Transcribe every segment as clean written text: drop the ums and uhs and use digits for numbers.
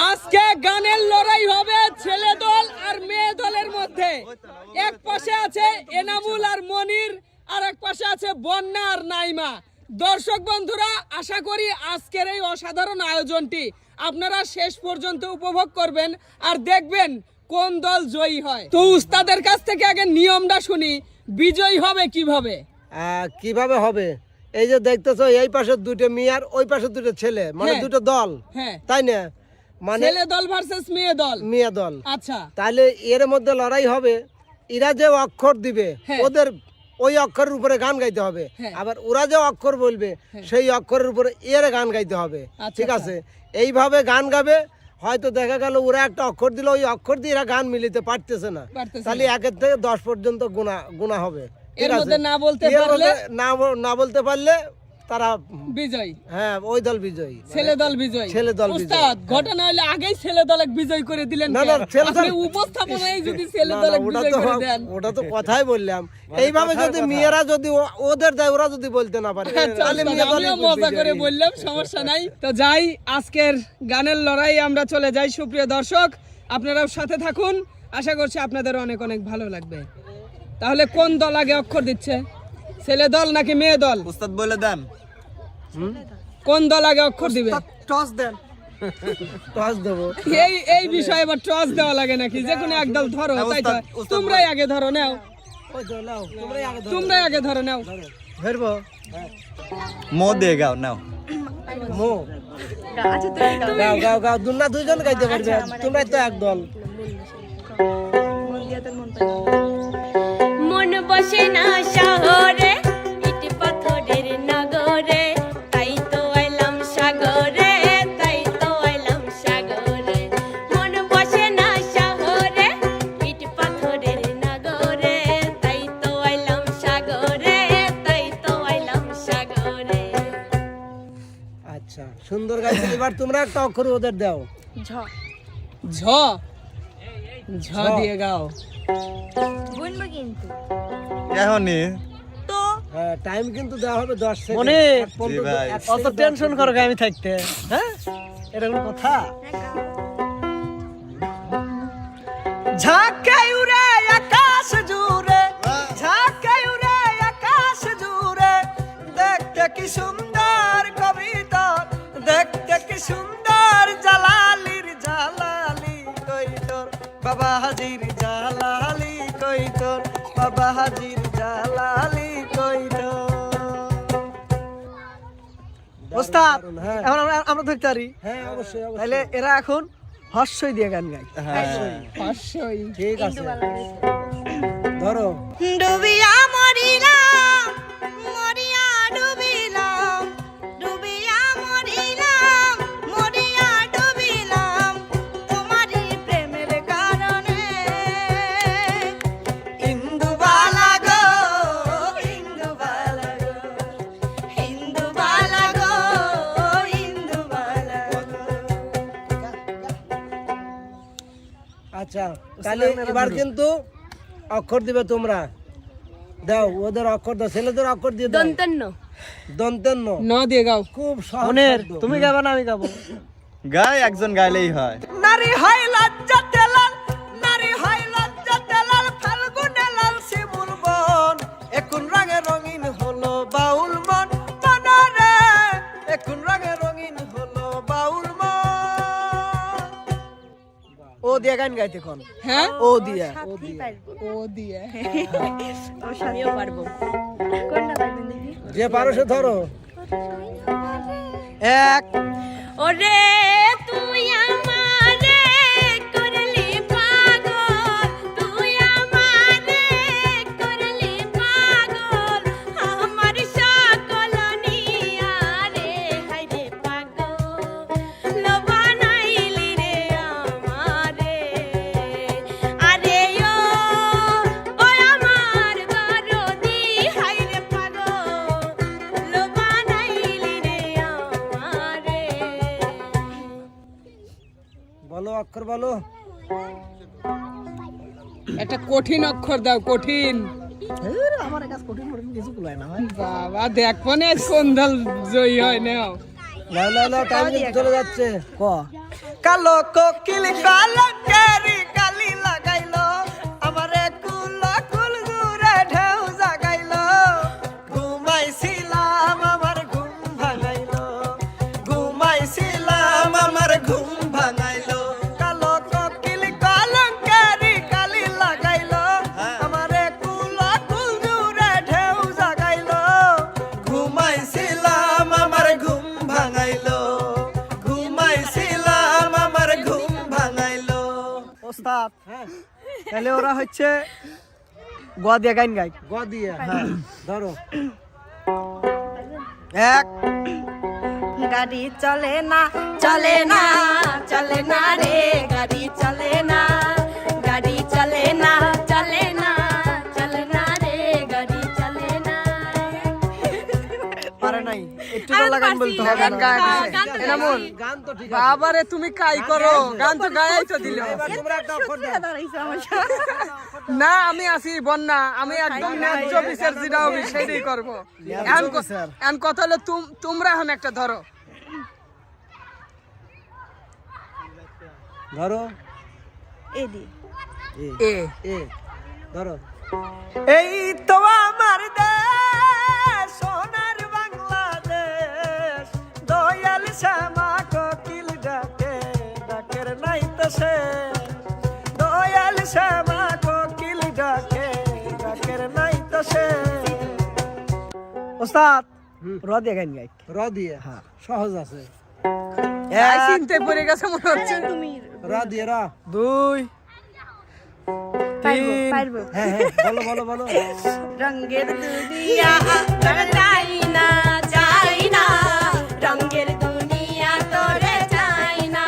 আজকে গানের লড়াই হবে ছেলে দল আর মেয়ে দলের মধ্যে। এক পাশে আছে এনামুল আর মনির, আর এক পাশে আছে বন্যা আর নাইমা। দর্শক বন্ধুরা, আশা করি আজকের এই অসাধারণ আয়োজনটি আপনারা শেষ পর্যন্ত উপভোগ করবেন আর দেখবেন কোন দল জয়ী হয়। তো উস্তাদের কাছ থেকে আগে নিয়মটা শুনি, বিজয়ী হবে কিভাবে? কিভাবে হবে? এই যে দেখতেছো, এই পাশে দুটো মেয়ে আর ওই পাশে দুটো ছেলে, মানে দুটো দল, তাই না? মানে ছেলে দল ভার্সেস মেয়ে দল। মেয়ে দল, আচ্ছা। তাহলে এর মধ্যে লড়াই হবে। এরা যে অক্ষর দিবে ওদের ওই অক্ষরের উপরে গান গাইতে হবে, আবার ওরা যে অক্ষর বলবে সেই অক্ষরের উপরে এর গান গাইতে হবে, ঠিক আছে? এইভাবে গান গাবে। হয়তো দেখা গেল ওরা একটা অক্ষর দিল, ওই অক্ষর দিয়ে এরা গান মিলিতে পারতেছে না, তাহলে 1 থেকে 10 পর্যন্ত গুণা হবে। এর মধ্যে না বলতে পারলে তারা বিজয়ী। হ্যাঁ, ওই দল বিজয়ী, ছেলে দল বিজয়ী। ছেলে দল বিজয়ী। উস্তাদ, ঘটনা হলো আগেই ছেলে দল বিজয় করে দিলেন। না না, আপনি উপস্থাপনায় যদি ছেলে দল বিজয় করে দেন, ওটা তো কথাই বললাম। এইভাবে যদি মেয়েরা যদি ওদের দেয়, ওরা যদি বলতে না পারে, তাহলে মেয়ে দল মজা করে বললাম, সমস্যা নাই। তো যাই, আজকের গানের লড়াই আমরা চলে যাই। সুপ্রিয় দর্শক, আপনারাও সাথে থাকুন, আশা করছি আপনাদের অনেক অনেক ভালো লাগবে। তাহলে কোন দল আগে অক্ষর দিচ্ছে, ছেলে দল নাকি মেয়ে দল? উস্তাদ বলে দেন, কোন দল আগে অক্ষর দিবে? টস দেন। টস দেবো। এই বিষয়ে আবার টস দেওয়া লাগে নাকি? যে কোনো এক দল ধরো, তাই তো? তোমরাই আগে ধরো, নাও। তোমরাই আগে ধরো, নাও। ধরবো। মো দিয়ে গাও, নাও। মো গাও গাও গাও, দুজন গাইতে পারবে, তোমরাই তো এক দল। মন বসে না শহরে, ইট পাথরের নগরে, তাই তো এলাম সাগরে, তাই তো এলাম সাগরে। মন বসে না শহরে, ইট পাথরের নগরে, তাই তো এলাম সাগরে, তাই তো এলাম সাগরে। আচ্ছা, সুন্দর গাইছে। এবার তোমরা একটা অক্ষর ওদের দাও। ঝ ঝ ঝ দিয়ে গাও। গুনবো কিন্তু এখনই তো হ্যাঁ, টাইম কিন্তু দেওয়া হবে 10 সেকেন্ড। মনে অত টেনশন করো আমি থাকতে, হ্যাঁ? এটা কোনো কথা? ঝাঁকাই উড়ে আকাশ জুড়ে, ঝাঁকাই উড়ে আকাশ জুড়ে, দেখতে কি সুন্দর কবিতা, দেখতে কি সুন্দর জালালির জালালি, কই তোর বাবা হাজির জালালি, কই তোর বাবা হাজির জালালি, কই তোর। ওস্তাদ, এখন আমরা ধরতে পারি? হ্যাঁ, অবশ্যই। তাহলে এরা এখন হর্ষই দিয়ে গান গায়। হর্ষই, ঠিক আছে, ধরো। ডুবিয়া মরিলাম, মরিয়া ডুবিলাম, ডুবিয়া মরিলাম, মরিয়া ডুবিলাম, তোমারই প্রেমের কারণে। ইন্দুবালা গো, ইন্দুবালা গো, হিন্দুবালা গো, হিন্দুবালা গো। আচ্ছা, তাহলে এবার কিন্তু অক্ষর দিবে তোমরা। দাও, ওদের অক্ষর দাও, ছেলেদের অক্ষর দিয়ে দাও। দন্তন্য দন্তেন্ন ন দিয়ে গাও। খুব সহজ। তুমি গাবা না আমি গাবো? গায়, একজন গাইলেই হয়। নারী হয় লজ্জা তেলাল, নারী হয় লজ্জা তেলাল, ফাল্গুনে লাল শিমুল বন, এখন রঙে রঙিন হলো বাউল মন, মনরে এখন রঙে রঙিন হলো বাউল মন। ও দিয়ে গান গাইতে কোন? হ্যাঁ, ও দিয়া, ও দিয়ে। আমিও পারবো। কোনটা পারবেন দেখি? যে পারো সে ধরো। এক, ওরে তুই আমারে করলি পাগল, তুই আমারে করলি পাগল, আমার সকল নিয়া রে, হায় রে পাগল বানাইলি রে আমারে। আরে ও আমার দরদি, হায় রে পাগল বানাইলি রে আমারে। বলো অক্ষর বলো। একটা কঠিন অক্ষর দাও, কঠিন। আমার কাছে কঠিন কঠিন কিছু কুলায় না ভাই। বাবা, দেখবো না কোন দল জয়ী হয়। নাও, না না না, টাইম চলে যাচ্ছে। ক কালো কোকিল কালঙ্কারি কালি লাগাইলো আমারে কুল কুল জুড়ে ঢেউ জাগাইলো ঘুমাইছিলাম আমার ঘুম ভাঙাইলো ঘুমাইছিলাম আমার ঘুম ভাঙাইলো কালো কোকিল কালঙ্কারি কালি লাগাইলো আমারে কুল কুল জুড়ে ঢেউ জাগাইলো ঘুমাইছিলাম আমার ঘুম ভাঙাইলো ঘুমাইছিলাম আমার ঘুম ভাঙাইলো। ওস্তাদ তাহলে ওরা হচ্ছে গোয়া দিয়ে গাইন গাই। গোয়া দিয়ে হ্যাঁ ধরো এক গাড়ি চলে না চলে না চলে না রে গাড়ি চলে না গাড়ি চলে না চলে না চলে না রে গাড়ি চলে না। পারে নাই একটু তো লাগান বলতে হবে গান না। গায় গান তো এনামুল গান তো ঠিক বাবারে তুমি কাই করো গান তো গায়াই তো দিল তোমরা একটা অক্ষর দাও না আমি আছি বন্যা আমি একদম ন্যায্য বিচার যেটা হবে সেটাই করবো এখন কথা হলো তোমরা এখন একটা ধরো ধরো এদি এ এ ধরো এই তো আমার দেশ সোনার বাংলাদেশ দয়াল শ্যামা কোকিল ডাকে ডাকের নাই তো সে দয়াল শ্যামা কোকিল ডাকে ডাকের নাই তো সে। ওস্তাদ র দিয়ে গাইন গাই। র দিয়ে হ্যাঁ সহজ আছে এই চিনতে পড়ে গেছে মনে হচ্ছে র দিয়ে র দুই পারবো পারবো হ্যাঁ হ্যাঁ বলো বলো বলো রঙের দুনিয়া তোরে চাই না চাই না রঙের দুনিয়া তোরে চাই না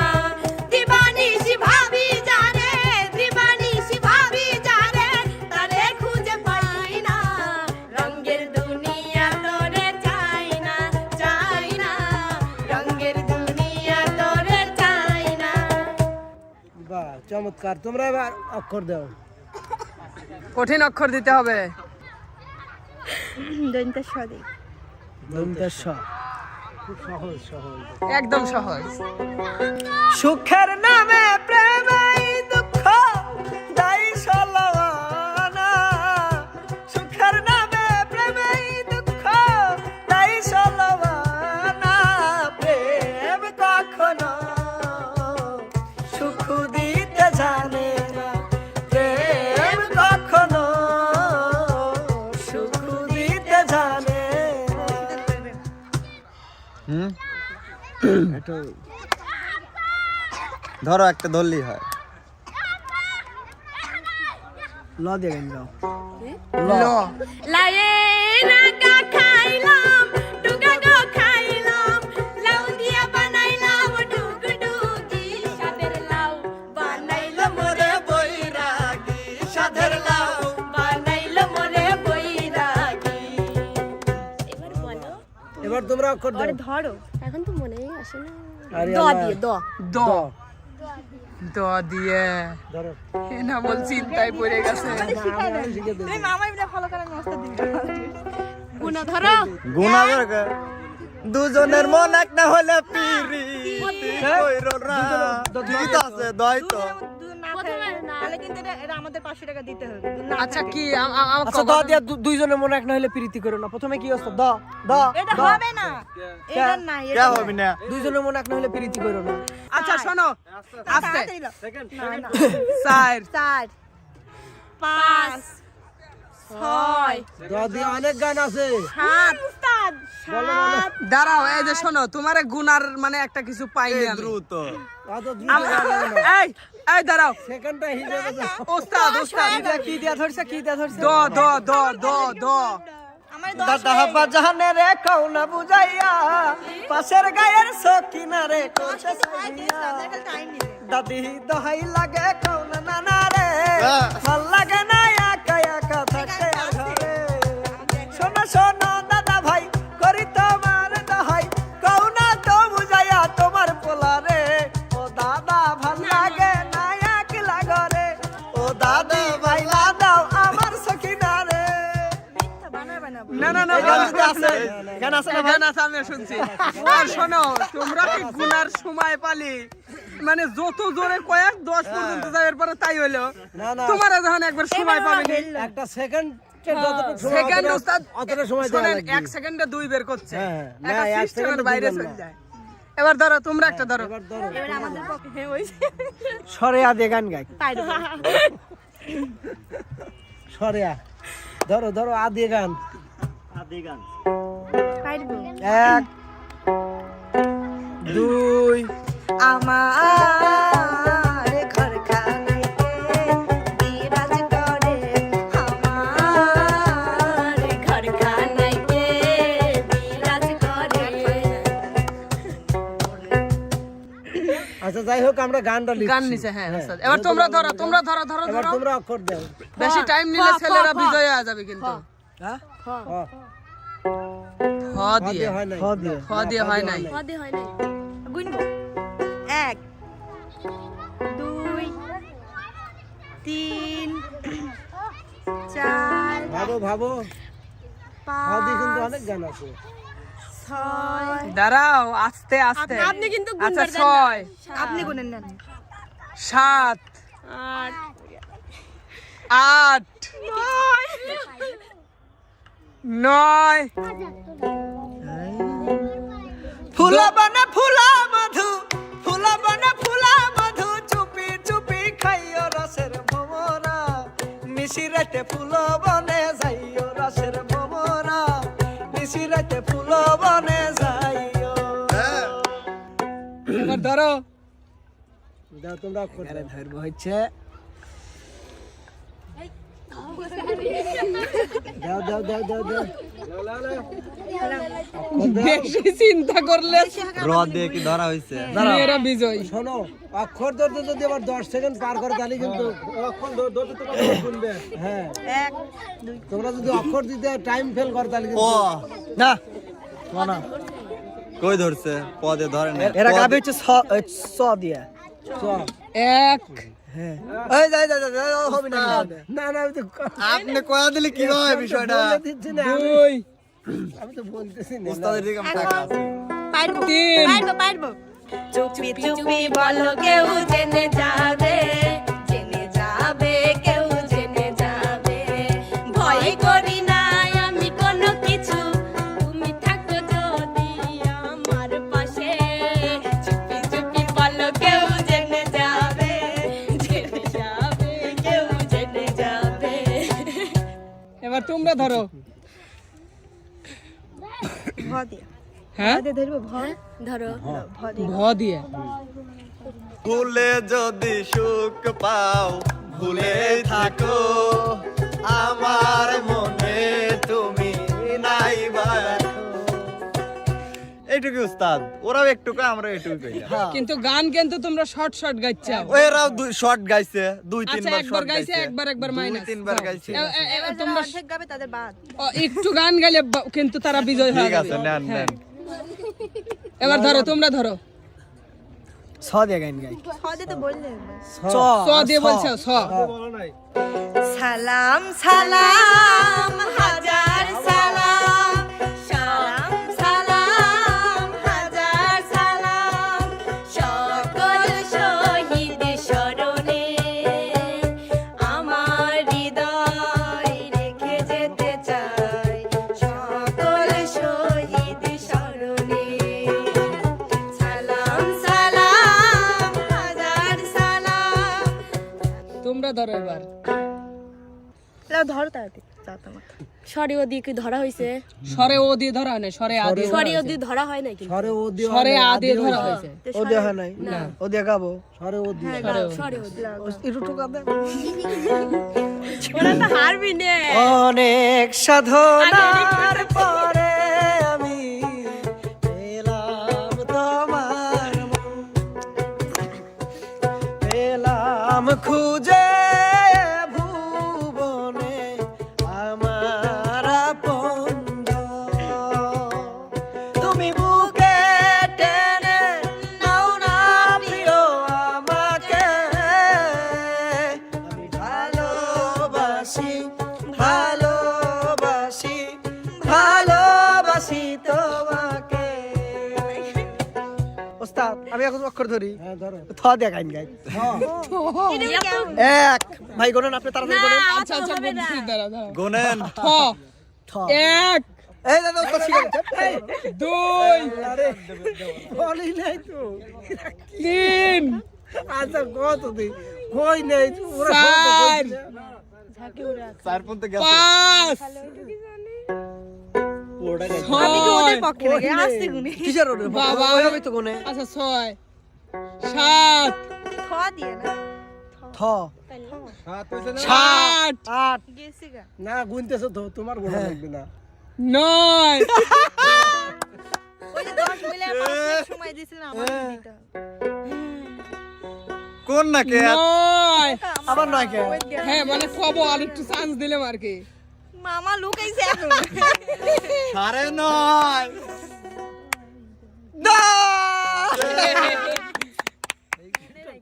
দিবানিশি ভাবি জানে দিবানিশি ভাবি জানে তারে খুঁজে পাই না রঙের দুনিয়া তোরে চাই না রঙের দুনিয়া তোরে চাই না। বাহ চমৎকার তোমরা এবার অক্ষর দাও কঠিন অক্ষর দিতে হবে দন্তেশ্বরী খুব সহজ সহজ একদম সহজ সুখের নামে প্রেমেই দুঃখ দাই সলনা সুখের নামে প্রেমেই দুঃখ দাই সলনা প্রেম কখনো সুখ দিতে জানে না প্রেম কখনো সুখ দিতে জানে না। হুম একটু ধরো একটা ধরলেই হয় ল দিয়ে গাইন গাও। ল লায়ে রাগা খাইলাম ডুগা গো খাইলাম লাউ দিয়া বানাইলাম ডুগডুগি সাদের লাউ বানাইলো মোরে বৈরাগী সাদের লাউ বানাইলো মোরে বৈরাগী। এবার বলো এবার তোমরা অক্ষর দাও ধরো এখন তো মনেই আসে না আরে দ আল্লাহ। দিয়ে দ দ দিয়ে ধরো না বল চিন্তায় পড়ে গেছে আমি শিখে দেব গুনা ধরো গুণা দরকার দুজনের মন এক না হলে পিরি কইরো না ঠিক আছে দই তো প্রথমে না আচ্ছা কি আচ্ছা দ দিয়া দুইজনের মনে এক না হলে প্রীতি করো না। প্রথমে কি ওস্তাদ দ দ এটা হবে না এটা না কে হবে না দুইজনের মনে এক না হলে প্রীতি করো না। আচ্ছা শোনো আস্তে 4 4 5 6 দাদি অনেক গান আছে 7 উস্তাদ 7 দাঁড়াও এই যে শোনো তোমার গুনার মানে একটা কিছু পাইনি আমি দ্রুত অত দ্রুত গান লাগে না এই এই দাঁড়াও সেকেন্ডটা হিসেবে দাও ওস্তাদ কি দিয়া ধরছে কি দিয়া ধরছে দ দ দ দ দ দাদা বাজানে রে কৌনা বুঝাইয়া পাশের গায়ের সকিনা রে কোছে সাইয়া দাদি দহাই লাগে কৌনা নানা রে ভাল লাগে না একা একা থাকতে ঘরে শোনো শোনো দাদা ভাই করি তোমার দহাই কৌনা তো বুঝাইয়া তোমার পোলা রে ও দাদা ভাল লাগে না একলা ঘরে ও দাদি ভাই দাও আমার সকিনা রে না না না গান আছে গান আছে না ভাই গান আছে আমি শুনছি আর শোনো তোমরা কি গুনার সময় পালি মানে যত জোরে কয়েক 10 পর্যন্ত যায় এরপরে তাই হলো না না তোমারা যখন একবার সময় পাবে একটা সেকেন্ড সেকেন্ড ওস্তাদ অতটা সময় দেওয়া শোনেন লাগবে 1 সেকেন্ডে 2 বের করছে হ্যাঁ, না, একটা এক সিস্টেমের সেকেন্ডে বাইরে দুই বের চলে না। যায় এবার ধরো তোমরা একটা ধরো এবার ধরো সরে আদে গান গাই সরিয়া ধরো ধরো আদি গান এক দুই আমার ঘরখানাতে বিরাজ করে আমার ঘরখানাইতে বিরাজ করে আচ্ছা যাই হোক আমরা গানটা লিখছি গান নিছে হ্যাঁ ওস্তাদ এবার তোমরা ধরো ধরো এবার তোমরা অক্ষর দাও বেশি টাইম নিলে ছেলেরা বিজয় হয়ে যাবে কিন্তু হ্যাঁ হ দিয়ে হয় নাই হ দিয়ে হ দিয়ে হয় নাই পদে হয় নাই গুনবো 1 2 3 4 ভাবো ভাবো হাদি কিন্তু অনেক গান আছে 6 দাঁড়াও আস্তে আস্তে আপনি কিন্তু আচ্ছা গুনবার দেন 6 আপনি গুনেন নেন 7 8 9 ফুলা বানা ফুলা মধু ফুলা বানা ফুলা মধু চুপি চুপি খাইও রসের ভমরা নিশিরাতে ফুল বনে যাইও রসের ভমরা নিশিরাতে ফুল বনে যাইও এবার ধরো দাও তোমরা অক্ষর দাও। ধরবো হচ্ছে দাও দাও দাও দাও দাও বেশি চিন্তা করলে র দিয়ে কি ধরা হয়েছে মেয়েরা বিজয় শোনো অক্ষর ধরতে যদি আবার 10 সেকেন্ড পার করে তাহলে কিন্তু অক্ষর ধরতে তোমার শুনবে হ্যাঁ 1 2 তোমরা যদি অক্ষর দিতে টাইম ফেল করে তাহলে ও কিন্তু না না কই ধরছে পদে ধরে না এরা গাবে হচ্ছে স দিয়ে চল। 1 হ্যাঁ এই যাই যাই যাই হবে না না না আমি তো আপনি কয়া দিলে কি হয় বিষয়টা বলে দিচ্ছি না 2 আমি তো বলতেছি না উস্তাদের দিকে আমি টাকা আছে পারবো 3 পারবো পারবো চুপি চুপি বলো কেউ জেনে যাবে কেউ জেনে যাবে ভয় করি না আমি কোনো কিছু তুমি থাকো যদি আমার পাশে চুপি চুপি বলো কেউ জেনে যাবে কেউ জেনে যাবে এবার তোমরা ধরো ভ দিয়ে হ্যাঁ ধরবো ভ ধরো ভ দিয়ে ভুলে যদি সুখ পাও ভুলে থাকো আমার মনে তুমি নাই এইটুকু উস্তাদ ওরাও একটু কয় আমরা এইটুকু কইলাম কিন্তু গান কিন্তু তোমরা শর্ট শর্ট গাইছাও ওরাও দুই শর্ট গাইছে দুই আচ্ছা তিনবার একবার শর্ট গাইছে গাইছে একবার দুই মাইনাস তিনবার গাইছে এবার তোমরা অর্ধেক গাবে তাদের বাদ একটু গান গাইলে কিন্তু তারা বিজয় হয়ে ঠিক যাবে আছে নেন হ্যাঁ। নেন এবার ধরো তোমরা ধরো স দিয়ে গান গাই ছ দিয়ে তো বললেন চ স দিয়ে বলছো স সালাম সালাম হাজার সালাম সালাম সালাম হাজার সালাম সকল শহীদ স্মরণে আমার হৃদয় রেখে যেতে চাই সকল শহীদ স্মরণে সালাম সালাম হাজার সালাম তোমরা ধরো এবার ধরো তাড়াতাড়ি যাও তোমার সরে ও দিয়ে কি ধরা হয়েছে সরে ও দিয়ে ধরা হয় না সরে আ দিয়ে সরে ও দিয়ে ধরা হয় না কিন্তু সরে ও দিয়ে সরে আ দিয়ে ধরা হয়েছে ও দিয়ে হয় নাই ও দিয়ে গাবো সরে ও দিয়ে সরে ও দিয়ে একটু ঠোকাবে ওরা তো হারবি না অনেক সাধনার পরে আমি পেলাম তোমার মন। পেলাম খুঁজে ভুবনে আমার আপনজন। তুমি বুকে টেনে নাও না প্রিয় আমাকে আমি ভালোবাসি ভালোবাসি ভালোবাসি তোমাকে ওস্তাদ আমি এখন অক্ষর ধরি হ্যাঁ ধরো থ দিয়ে গান গাই হ্যাঁ। এক ভাই গোনেন আপনি তাড়াতাড়ি গোনেন আচ্ছা আচ্ছা বলছি, দাঁড়াও দাঁড়াও। গোনেন থ থ এক এই দাদা তো শিখে দুই বলি নাই তো তিন আচ্ছা কত দিই কই নেই ওরা সব তো চার কইছে। চার পর্যন্ত গেছে পাঁচ পুরোটা গেছে ছয় পক্ষে নাকি আসতে গুনি কিসের ওরে বাবা। ওইভাবেই তো গোনে আচ্ছা ছয় সাত থ দিয়ে না থ আট আট গেছি গা না গুনতেছো তো তোমার গোনা লাগবে না নয় ওই যে 10 মিলে 5 মিনিট সময় দিছিলাম আমার দিতে কোন না কে নয় আবার নয় কে হ্যাঁ মানে কব আর একটু চান্স দিলাম আর কি মামা লুকাইছে এখন সাড়ে নয়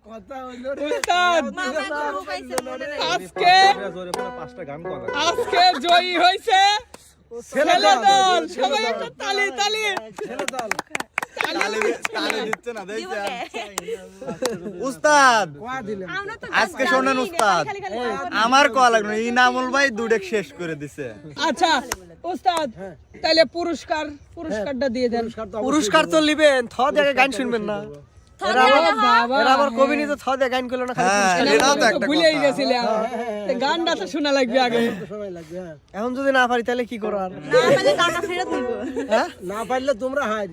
কথা হইলো রে উস্তাদ মামা এখন লুকাইছে মনে নাই আজকে আজকে জয়ী হয়েছে ছেলে দল সবাই একটা তালি তালি ছেলে দল তালি দিচ্ছে না দেখছে উস্তাদ কোয়া দিলেন আজকে শোনেন উস্তাদ আমার কল লাগলো ইনামুল ভাই দুডেক শেষ করে দিছে আচ্ছা উস্তাদ তাহলে পুরস্কারটা দিয়ে দেন পুরস্কার তো নিবেন থ দিয়ে গান শুনবেন না এরা আবার বাবা এরা আবার কবি নি তো থ দিয়ে গান করলো না খালি হ্যাঁ পুরস্কার। এটাও তো একটা ভুলেই কথা গেছিলাম তো গানটা তো শোনা লাগবে আগে সময় লাগবে হ্যাঁ এখন যদি না পারি তাহলে কি করার না মানে টাকা ফেরত নিব হ্যাঁ না পারলে তোমরা হার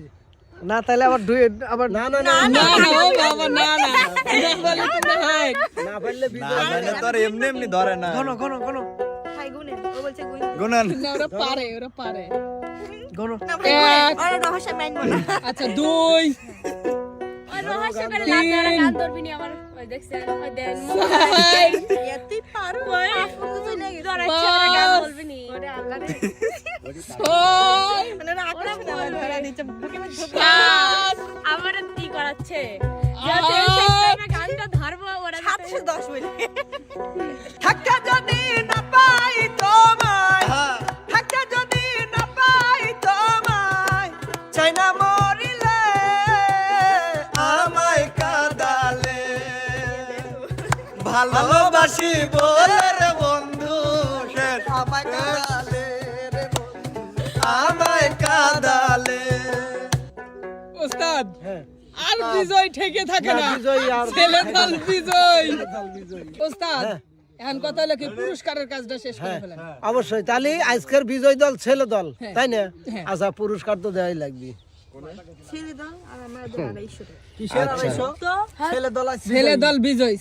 না তাহলে আবার দুই আবার না না না না না ও বাবা না না এটা বলে তুমি হাই না পারলে না মানে তো আর এমনি এমনি ধরে না গনো গনো গনো হাই গুনে ও বলছে গুনে গুনেন না ওরা পারে গনো না ভাই এক। ওরা রহস্য মাইনবো না আচ্ছা দুই ওই রহস্য করে লাগবে আর গান ধরবি নি আমার ওই দেখছেন ওই দেন চার এতই পারো ওই এখন তো চলে গেছে ধরাচ্ছে ওরা গান বলবি নি ওরে আল্লাহ রে ছয় মানে ওরা আকাশ না ধরা দিচ্ছে বুকে মধ্যে সাত আমার কি করাচ্ছে যাতে শেষ টাইমে গানটা ধরবো ওরা যাতে- 710 মিলে থাকা যদি না পাই তোমায় থাকা যদি না পাই তোমায় চাই না মরিলে আমায় কাঁদালে ভালোবাসি বলে রে বন্ধু শেষ আমায় কাঁদালে রে আমায় কাঁদালে উস্তাদ হ্যাঁ আর বিজয় ঠেকে থাকে না বিজয় আর ছেলে দল বিজয় দল বিজয়ী উস্তাদ এখন কথা হলো কি পুরস্কারের কাজটা শেষ করে ফেলেন অবশ্যই তাহলে আজকের বিজয় দল ছেলে দল হ্যাঁ। তাই না হ্যাঁ। আচ্ছা পুরস্কার তো দেওয়াই লাগবে ছেড়ে দাও আর আমরা আড়াইশো কিসের আড়াইশো ছেলে দল আছে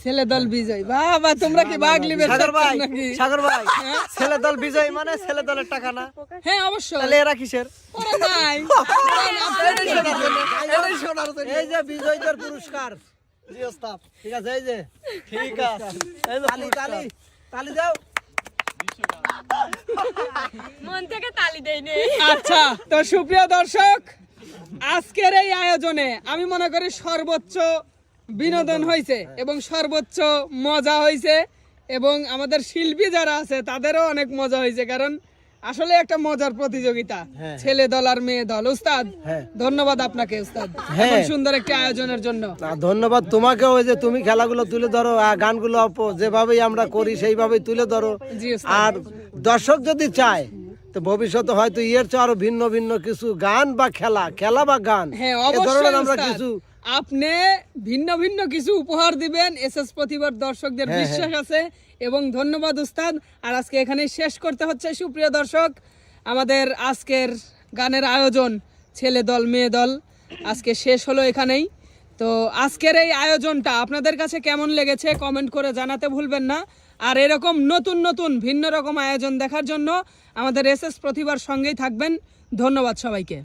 ছেলে দল বিজয় বাবা তোমরা কি ভাগ লিবে সাগর ভাই নাকি সাগর ভাই ছেলে দল বিজয় মানে ছেলে দলের টাকা না হ্যাঁ অবশ্যই তাহলে এরা কিসের ওরা নাই এটাই শোনার জন্য। এই যে বিজয়ীদের পুরস্কার জি ওস্তাদ ঠিক আছে এই যে ঠিক আছে এই যে তালি তালি তালি দাও মন থেকে তালি দেই নে আচ্ছা তো সুপ্রিয় দর্শক আজকের এই আয়োজনে আমি মনে করি সর্বোচ্চ বিনোদন হয়েছে এবং সর্বোচ্চ মজা হয়েছে এবং আমাদের শিল্পী যারা আছে তাদেরও অনেক মজা হয়েছে কারণ আসলে একটা মজার প্রতিযোগিতা ছেলে দল আর মেয়ে দল উস্তাদ হ্যাঁ। ধন্যবাদ আপনাকে উস্তাদ হ্যাঁ। এমন সুন্দর একটি আয়োজনের জন্য না ধন্যবাদ তোমাকে ওই যে তুমি খেলাগুলো তুলে ধরো আর গানগুলো যেভাবেই আমরা করি সেইভাবেই তুলে ধরো জি উস্তাদ। আর দর্শক যদি চায় তো ভবিষ্যতে হয়তো এর চেয়ে আরো ভিন্ন ভিন্ন কিছু গান বা খেলা বা গান হ্যাঁ এ ধরনের অবশ্যই আমরা উস্তাদ। কিছু আপনি ভিন্ন ভিন্ন কিছু উপহার দিবেন এসএস প্রতিবার দর্শকদের হ্যাঁ, বিশ্বাস আছে এবং ধন্যবাদ উস্তাদ আর আজকে এখানে শেষ করতে হচ্ছে সুপ্রিয় দর্শক আমাদের আজকের গানের আয়োজন ছেলে দল মেয়ে দল আজকে শেষ হলো এখানেই তো আজকের এই আয়োজনটা আপনাদের কাছে কেমন লেগেছে কমেন্ট করে জানাতে ভুলবেন না আর এরকম নতুন নতুন ভিন্ন রকম আয়োজন দেখার জন্য আমাদের এসএস প্রতিবার সঙ্গেই থাকবেন ধন্যবাদ সবাইকে